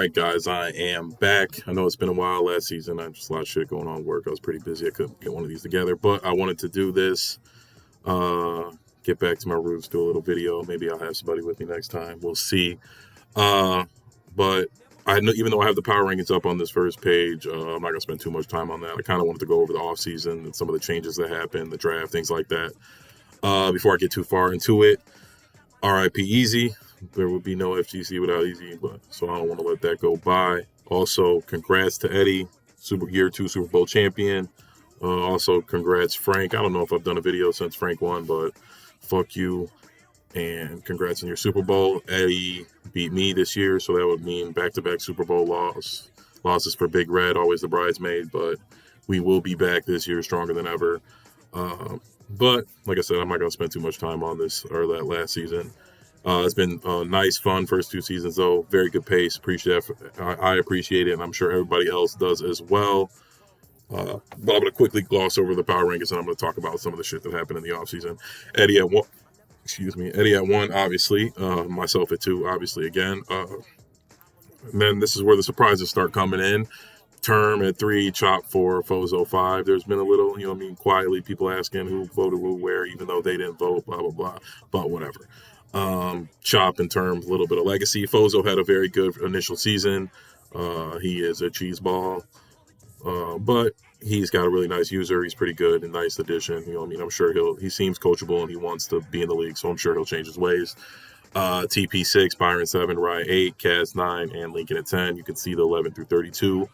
right, guys, I am back. I know it's been a while last season. I just a lot of shit going on at work. I was pretty busy. I couldn't get one of these together, but I wanted to do this. Uh, get back to my roots, do a little video. Maybe I'll have somebody with me next time. We'll see. But I know, even though I have the power rankings up on this first page, I'm not gonna spend too much time on that. I kind of wanted to go over the offseason and some of the changes that happened, the draft, things like that. Before I get too far into it, RIP Easy. There would be no FGC without Easy, but so I don't want to let that go by. Also, congrats to Eddie, Year 2 Super Bowl champion. Also, congrats Frank. I don't know if I've done a video since Frank won, but fuck you. And congrats on your Super Bowl. Eddie beat me this year, so that would mean back-to-back Super Bowl losses for Big Red, always the bridesmaid, but we will be back this year stronger than ever. But like I said, I'm not going to spend too much time on this or that last season. It's been nice, fun first 2 seasons, though. Very good pace. I appreciate it, and I'm sure everybody else does as well. But I'm going to quickly gloss over the power rankings, and I'm going to talk about some of the shit that happened in the offseason. Eddie at 1, obviously. Myself at 2, obviously, again. And then this is where the surprises start coming in. Term at 3, Chop 4, Fozo 5. There's been a little, quietly people asking who voted who where, even though they didn't vote, blah, blah, blah. But whatever. Chop in terms, a little bit of legacy. Fozo had a very good initial season. He is a cheese ball. But he's got a really nice user. He's pretty good and nice addition. I'm sure he seems coachable and he wants to be in the league, so I'm sure he'll change his ways. TP 6, Byron 7, Rye 8, Kaz 9, and Lincoln at 10. You can see the 11 through 32.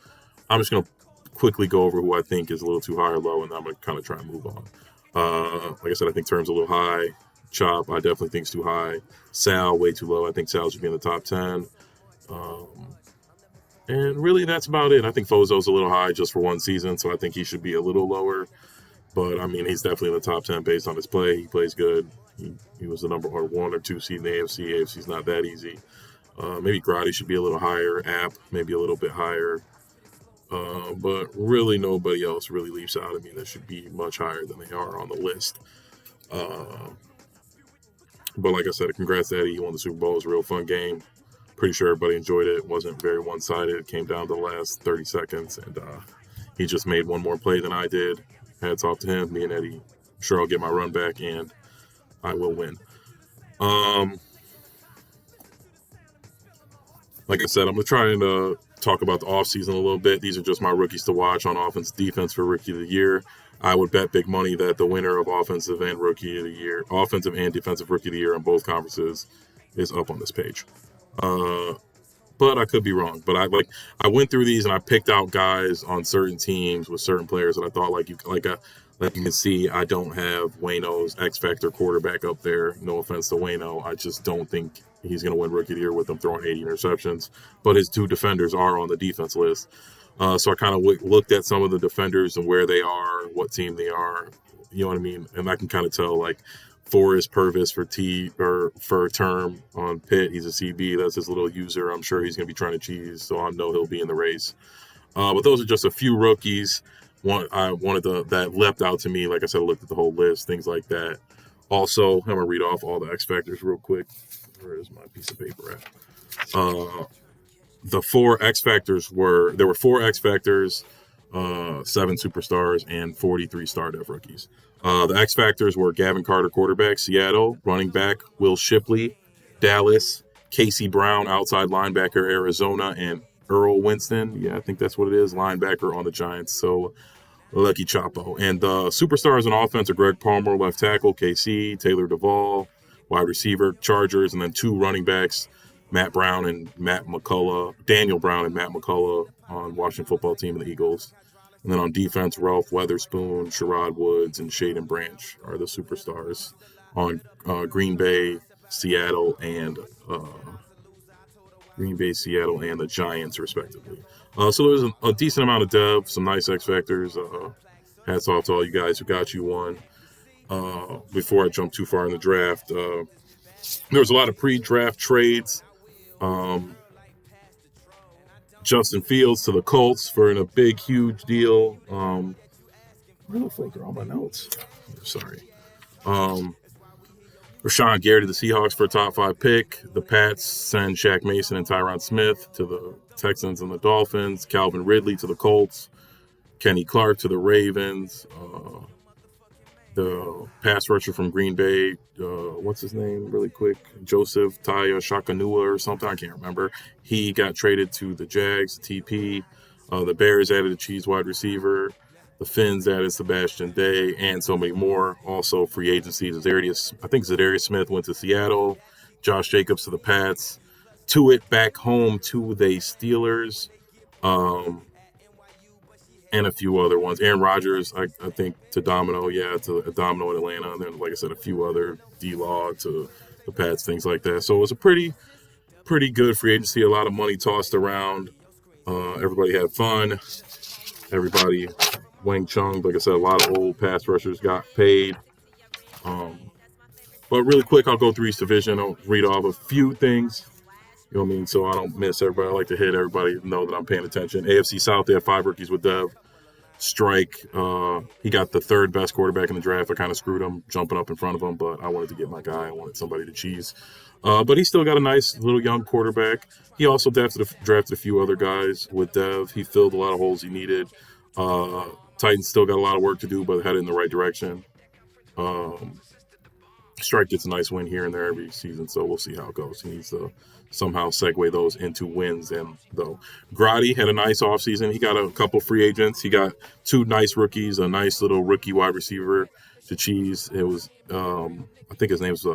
I'm just going to quickly go over who I think is a little too high or low, and I'm going to kind of try and move on. Like I said, I think Term's a little high. Chop, I definitely think is too high. Sal, way too low. I think Sal should be in the top 10. And really, that's about it. I think Fozo's a little high just for one season, so I think he should be a little lower. But, he's definitely in the top 10 based on his play. He plays good. He was the number 1 or 2 seed in the AFC. AFC's not that easy. Maybe Grotti should be a little higher. App, maybe a little bit higher. But really, nobody else really leaps out at me that should be much higher than they are on the list. But like I said, congrats to Eddie. He won the Super Bowl. It was a real fun game. Pretty sure everybody enjoyed it. It wasn't very one-sided. It came down to the last 30 seconds, and he just made one more play than I did. Hats off to him. Me and Eddie. I'm sure I'll get my run back, and I will win. Like I said, I'm trying to talk about the offseason a little bit. These are just my rookies to watch on offense, defense for Rookie of the Year. I would bet big money that the winner of offensive and defensive Rookie of the Year in both conferences is up on this page. But I could be wrong. But I went through these and I picked out guys on certain teams with certain players that I thought like you can see, I don't have Wayno's X Factor quarterback up there. No offense to Wayno, I just don't think he's going to win Rookie of the Year with him throwing 80 interceptions. But his 2 defenders are on the defense list. So I kind of looked at some of the defenders and where they are, what team they are. You know what I mean? And I can kind of tell, like, 4 is Purvis for Term on Pitt. He's a CB. That's his little user. I'm sure he's going to be trying to cheese, so I know he'll be in the race. But those are just a few rookies. That leapt out to me. Like I said, I looked at the whole list, things like that. Also, I'm going to read off all the X Factors real quick. Where is my piece of paper at? The 4 X Factors there were 4 X Factors, 7 superstars, and 43 star dev rookies. The X Factors were Gavin Carter, quarterback, Seattle, running back, Will Shipley, Dallas, Casey Brown, outside linebacker, Arizona, and Earl Winston. Yeah, I think that's what it is, linebacker on the Giants. So, lucky Chapo. And the superstars in offense are Greg Palmer, left tackle, KC, Taylor Duvall, wide receiver, Chargers, and then 2 running backs, Daniel Brown and Matt McCullough on Washington football team and the Eagles. And then on defense, Ralph Weatherspoon, Sherrod Woods, and Shaden Branch are the superstars on Green Bay, Seattle, and the Giants, respectively. So there's a decent amount of depth, some nice X Factors. Hats off to all you guys who got you one. Before I jump too far in the draft, there was a lot of pre-draft trades. Justin Fields to the Colts for a big, huge deal. Where the fuck are all my notes? Sorry. Rashawn Gary to the Seahawks for a top 5 pick. The Pats send Shaq Mason and Tyron Smith to the Texans and the Dolphins. Calvin Ridley to the Colts. Kenny Clark to the Ravens. The pass rusher from Green Bay, what's his name really quick? Joseph Taya Shakanua or something. I can't remember. He got traded to the Jags, TP. The Bears added a cheese wide receiver. The Finns added Sebastian Day and so many more. Also, free agency. I think Zadarius Smith went to Seattle. Josh Jacobs to the Pats. Tuitt back home to the Steelers. And a few other ones. Aaron Rodgers, I think, to Domino in Atlanta. And then, like I said, a few other D-Law to the Pats, things like that. So it was a pretty good free agency. A lot of money tossed around. Everybody had fun. Everybody, Wang Chung, like I said, a lot of old pass rushers got paid. But really quick, I'll go through each division. I'll read off a few things. You know what I mean? So I don't miss everybody. I like to hit everybody, know that I'm paying attention. AFC South, they had 5 rookies with Dev. Strike, he got the 3rd best quarterback in the draft. I kind of screwed him jumping up in front of him, but I wanted to get my guy. I wanted somebody to cheese. But he still got a nice little young quarterback. He also drafted a few other guys with Dev. He filled a lot of holes he needed. Titans still got a lot of work to do, but headed in the right direction. Strike gets a nice win here and there every season, so we'll see how it goes. He needs to somehow segue those into wins. And though Grotti had a nice offseason, he got a couple free agents. He got 2 nice rookies, a nice little rookie wide receiver to cheese. It was, I think his name's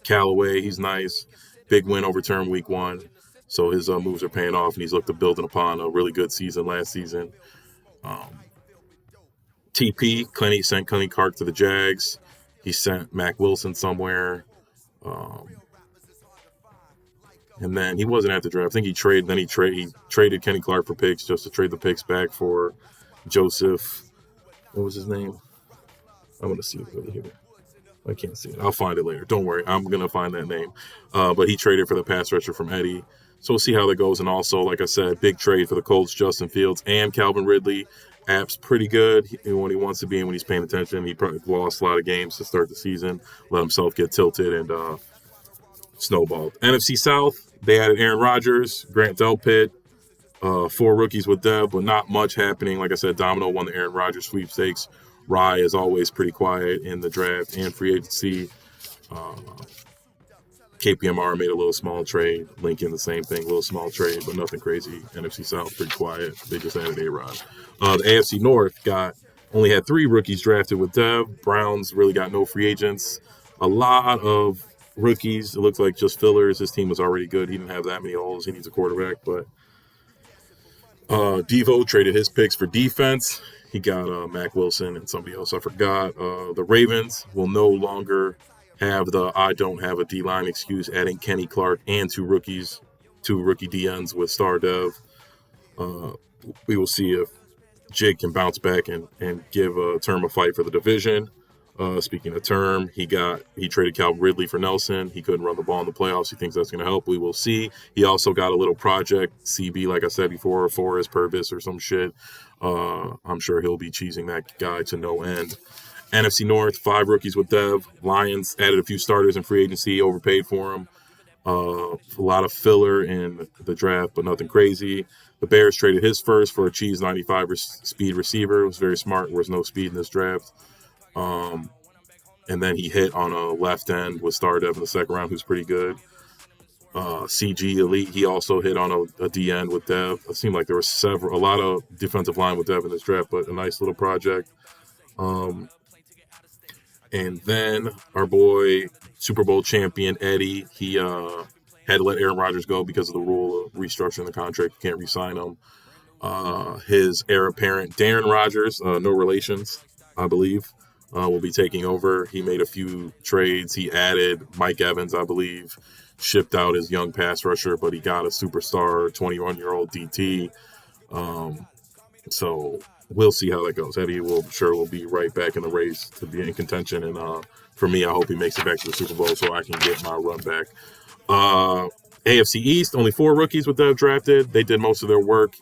Callaway. He's nice. Big win overturned week 1. So his moves are paying off, and he's looked to building upon a really good season last season. TP, Clenny sent Clenny Clark to the Jags. He sent Mac Wilson somewhere. And then he wasn't at the draft. I think he traded Kenny Clark for picks just to trade the picks back for Joseph. What was his name? I'm going to see it over here. I can't see it. I'll find it later. Don't worry. I'm going to find that name. But he traded for the pass rusher from Eddie. So we'll see how that goes. And also, like I said, big trade for the Colts, Justin Fields and Calvin Ridley. App's pretty good when he wants to be and when he's paying attention. He probably lost a lot of games to start the season, let himself get tilted and snowballed. NFC South, they added Aaron Rodgers, Grant Delpit, 4 rookies with Dev, but not much happening. Like I said, Domino won the Aaron Rodgers sweepstakes. Rye is always pretty quiet in the draft and free agency. KPMR made a little small trade. Lincoln, the same thing, little small trade, but nothing crazy. NFC South, pretty quiet. They just added A-Rod. The AFC North only had 3 rookies drafted with Dev. Browns really got no free agents. A lot of rookies. It looks like just fillers. His team was already good. He didn't have that many holes. He needs a quarterback, but Devo traded his picks for defense. He got Mac Wilson and somebody else I forgot. The Ravens will no longer have the I don't have a D-line excuse, adding Kenny Clark and 2 rookie DNs with Star Dev. We will see if Jake can bounce back and give Term a fight for the division. Speaking of Term, he traded Calvin Ridley for Nelson. He couldn't run the ball in the playoffs. He thinks that's going to help. We will see. He also got a little project, CB, like I said before, Forrest Purvis or some shit. I'm sure he'll be cheesing that guy to no end. NFC North, 5 rookies with Dev. Lions added a few starters in free agency, overpaid for him. A lot of filler in the draft, but nothing crazy. The Bears traded his first for a cheese 95 speed receiver. It was very smart. There was no speed in this draft. And then he hit on a left end with Star Dev in the second round, who's pretty good. CG Elite, he also hit on a D end with Dev. It seemed like there were a lot of defensive line with Dev in this draft, but a nice little project. And then our boy, Super Bowl champion Eddie, he had to let Aaron Rodgers go because of the rule of restructuring the contract. You can't re-sign him. His heir apparent, Darren Rodgers, no relations, I believe, will be taking over. He made a few trades. He added Mike Evans, I believe, shipped out his young pass rusher, but he got a superstar 21-year-old DT. So we'll see how that goes. Eddie will be right back in the race to be in contention. And for me, I hope he makes it back to the Super Bowl so I can get my run back. AFC East, only 4 rookies with Dev drafted. They did most of their work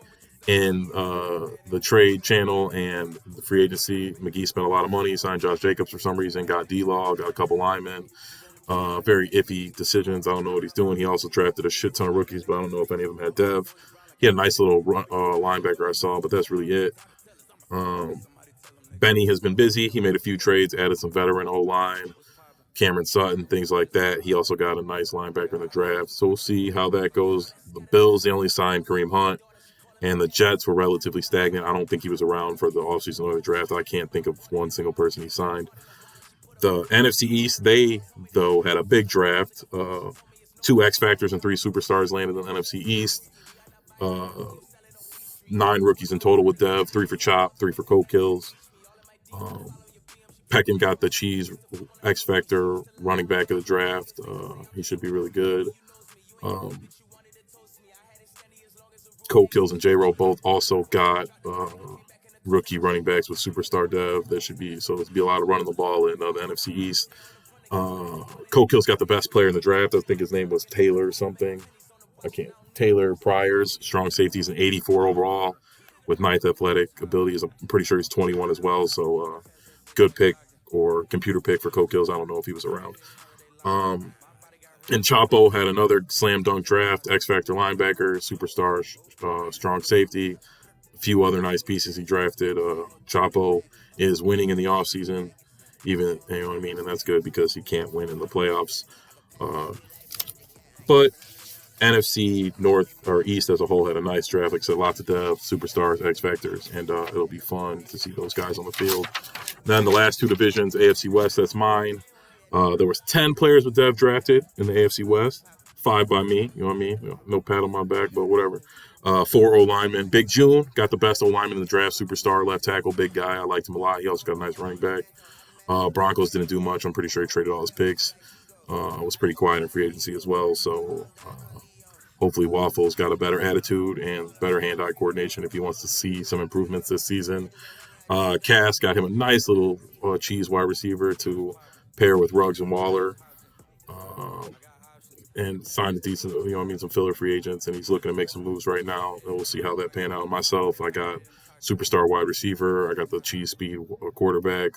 in the trade channel and the free agency. McGee spent a lot of money, signed Josh Jacobs for some reason, got D-Law, got a couple linemen. Very iffy decisions. I don't know what he's doing. He also drafted a shit ton of rookies, but I don't know if any of them had dev. He had a nice little linebacker I saw, but that's really it. Benny has been busy. He made a few trades, added some veteran O-line, Cameron Sutton, things like that. He also got a nice linebacker in the draft. So we'll see how that goes. The Bills, they only signed Kareem Hunt, and the Jets were relatively stagnant. I don't think he was around for the offseason or the draft. I can't think of one single person he signed. The NFC East, they, though, had a big draft. 2 X Factors and 3 superstars landed in the NFC East. 9 rookies in total with Dev, 3 for Chop, 3 for Coke Kills. Peckin got the Cheese X Factor running back of the draft. He should be really good. Coke Kills and J-Ro both also got rookie running backs with superstar dev. There should be, so there'll be a lot of running the ball in the NFC East. Coke Kills got the best player in the draft. I think his name was Taylor something. Taylor Pryor's strong safeties an 84 overall with 9th athletic abilities. I'm pretty sure he's 21 as well. So good pick or computer pick for Coke Kills. I don't know if he was around. And Chapo had another slam dunk draft, X Factor linebacker, superstar, strong safety, a few other nice pieces he drafted. Chapo is winning in the offseason, even, you know what I mean? And that's good because he can't win in the playoffs. But NFC North or East as a whole had a nice draft. Like I said, lots of dev, superstars, X Factors, and it'll be fun to see those guys on the field. Then the last 2 divisions, AFC West, that's mine. There was 10 players with dev drafted in the AFC West, 5 by me, you know what I mean? No pat on my back, but whatever. 4 O-linemen. Big June got the best O-lineman in the draft, superstar, left tackle, big guy. I liked him a lot. He also got a nice running back. Broncos didn't do much. I'm pretty sure he traded all his picks. Was pretty quiet in free agency as well, so hopefully Waffle's got a better attitude and better hand-eye coordination if he wants to see some improvements this season. Cass got him a nice little cheese wide receiver to pair with Ruggs and Waller, and signed a decent, you know what I mean, some filler free agents, and he's looking to make some moves right now, and we'll see how that pan out. Myself, I got superstar wide receiver, I got the cheese speed quarterback,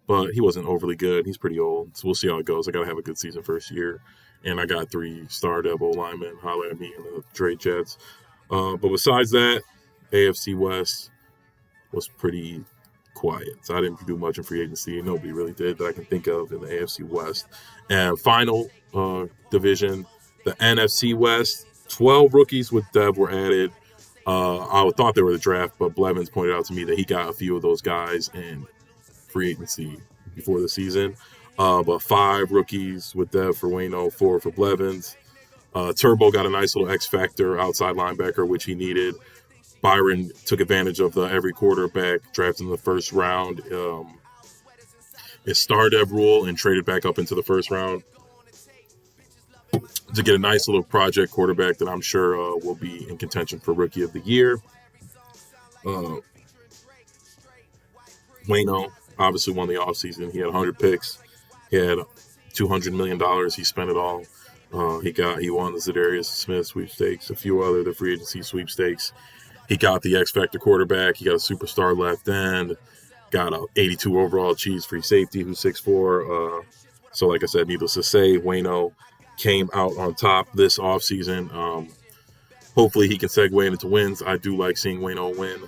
but he wasn't overly good. He's pretty old, so we'll see how it goes. I got to have a good season first year, and I got 3 star Devo linemen. Holler at me in the trade chats. But besides that, AFC West was pretty quiet. So I didn't do much in free agency. Nobody really did that I can think of in the AFC West. And final division, the NFC West, 12 rookies with dev were added. I thought they were the draft, but Blevins pointed out to me that he got a few of those guys in free agency before the season. But 5 rookies with dev for Wayno, 4 for Blevins. Turbo got a nice little X Factor outside linebacker, which he needed. Byron took advantage of the every quarterback drafted in the first round. His star dev rule and traded back up into the first round to get a nice little project quarterback that I'm sure will be in contention for Rookie of the Year. Wayno obviously won the offseason. He had 100 picks. He had $200 million. He spent it all. He won the Zadarius Smith sweepstakes, a few other the free agency sweepstakes. He got the X Factor quarterback. He got a superstar left end. Got a 82 overall cheese free safety who's 6'4". So like I said, needless to say, Wayno came out on top this offseason. Hopefully he can segue into wins. I do like seeing Wayno win,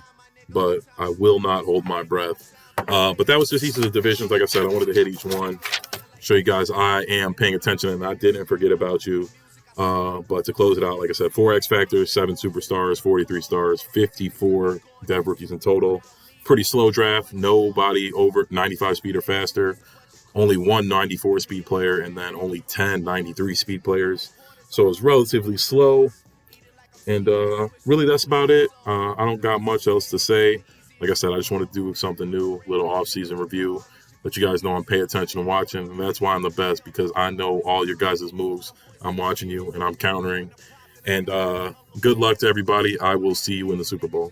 but I will not hold my breath. But that was just each of the divisions. Like I said, I wanted to hit each one, show you guys I am paying attention and I didn't forget about you. But to close it out, like I said, 4 X Factors, 7 superstars, 43 stars, 54 dev rookies in total. Pretty slow draft. Nobody over 95 speed or faster. Only 1 94 speed player and then only 10 93 speed players. So it was relatively slow. And really that's about it. I don't got much else to say. Like I said, I just want to do something new, little off-season review. Let you guys know I'm paying attention and watching, and that's why I'm the best, because I know all your guys' moves. I'm watching you, and I'm countering. And good luck to everybody. I will see you in the Super Bowl.